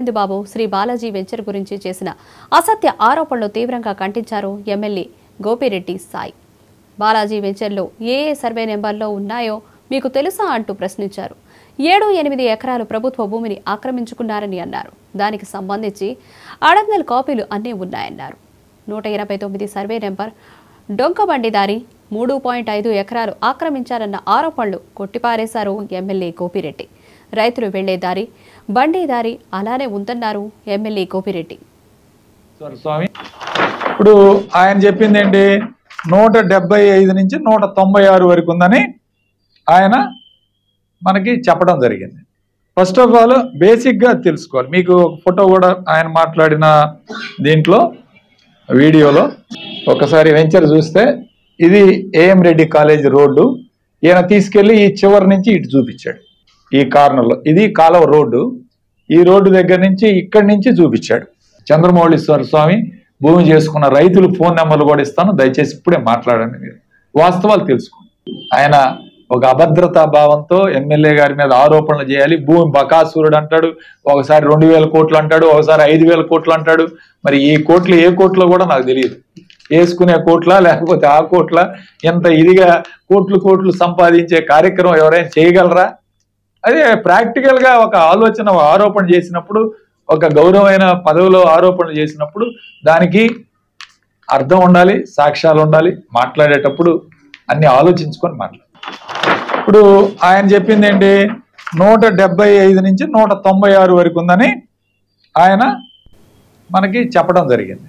గోవింద్ బాబు Shri Balaji venture గురించి చేసిన అసత్య ఆరోపణలు తీవ్రంగా ఖండించారు ఎమ్మెల్యే గోపిరెడ్డి సాయి. బాలాజీ వెంచర్లో ఏ సర్వే నెంబర్లో ఉన్నాయో మీకు తెలుసా అంటూ ప్రశ్నించారు. 7-8 ఎకరాలు ప్రభుత్వ భూమిని ఆక్రమించుకున్నారని అన్నారు. దానికి సంబంధించి అడంగల్ కాపీలు అన్నీ ఉన్నాయన్నారు. 189 సర్వే నెంబర్ డొంకబండిదారి 3.5 ఎకరాలు ఆక్రమించారన్న ఆరోపణలు కొట్టిపారేశారు ఎమ్మెల్యే గోపిరెడ్డి. రైతులు వెళ్లే దారి, బండి దారి అలానే ఉందన్నారు ఎమ్మెల్యే గోపిరెడ్డి. స్వామి ఇప్పుడు ఆయన చెప్పింది ఏంటి, 175 నుంచి 196 వరకు ఉందని ఆయన మనకి చెప్పడం జరిగింది. ఫస్ట్ ఆఫ్ ఆల్ బేసిక్గా తెలుసుకోవాలి. మీకు ఒక ఫోటో కూడా ఆయన మాట్లాడిన దీంట్లో వీడియోలో ఒకసారి వెంచర్ చూస్తే ఇది ఏఎం రెడ్డి కాలేజ్ రోడ్డు. ఈయన తీసుకెళ్లి ఈ చివరి నుంచి ఇటు చూపించాడు. ఈ కార్నర్లో ఇది కాలువ రోడ్డు. ఈ రోడ్డు దగ్గర నుంచి ఇక్కడి నుంచి చూపించాడు. చంద్రమౌళీశ్వర స్వామి భూమి చేసుకున్న రైతులు ఫోన్ నెంబర్లు కూడా ఇస్తాను, దయచేసి ఇప్పుడే మాట్లాడండి. మీరు వాస్తవాలు తెలుసుకోండి. ఆయన ఒక అభద్రతా భావంతో ఎమ్మెల్యే గారి మీద ఆరోపణలు చేయాలి. భూమి బకాసురుడు అంటాడు, ఒకసారి 2000 కోట్లు అంటాడు, ఒకసారి 5000 కోట్లు అంటాడు. మరి ఈ కోట్లు ఏ కోట్లో కూడా నాకు తెలియదు. వేసుకునే కోట్ల లేకపోతే ఆ కోట్ల, ఎంత ఇదిగా కోట్లు సంపాదించే కార్యక్రమం ఎవరైనా చేయగలరా? అదే ప్రాక్టికల్గా ఒక ఆలోచన ఆరోపణ చేసినప్పుడు, ఒక గౌరవమైన పదవిలో ఆరోపణలు చేసినప్పుడు దానికి అర్థం ఉండాలి, సాక్ష్యాలు ఉండాలి. మాట్లాడేటప్పుడు అన్ని ఆలోచించుకొని మాట్లాడాలి. ఇప్పుడు ఆయన చెప్పింది ఏంటి, 175 నుంచి 196 వరకు ఉందని ఆయన మనకి చెప్పడం జరిగింది.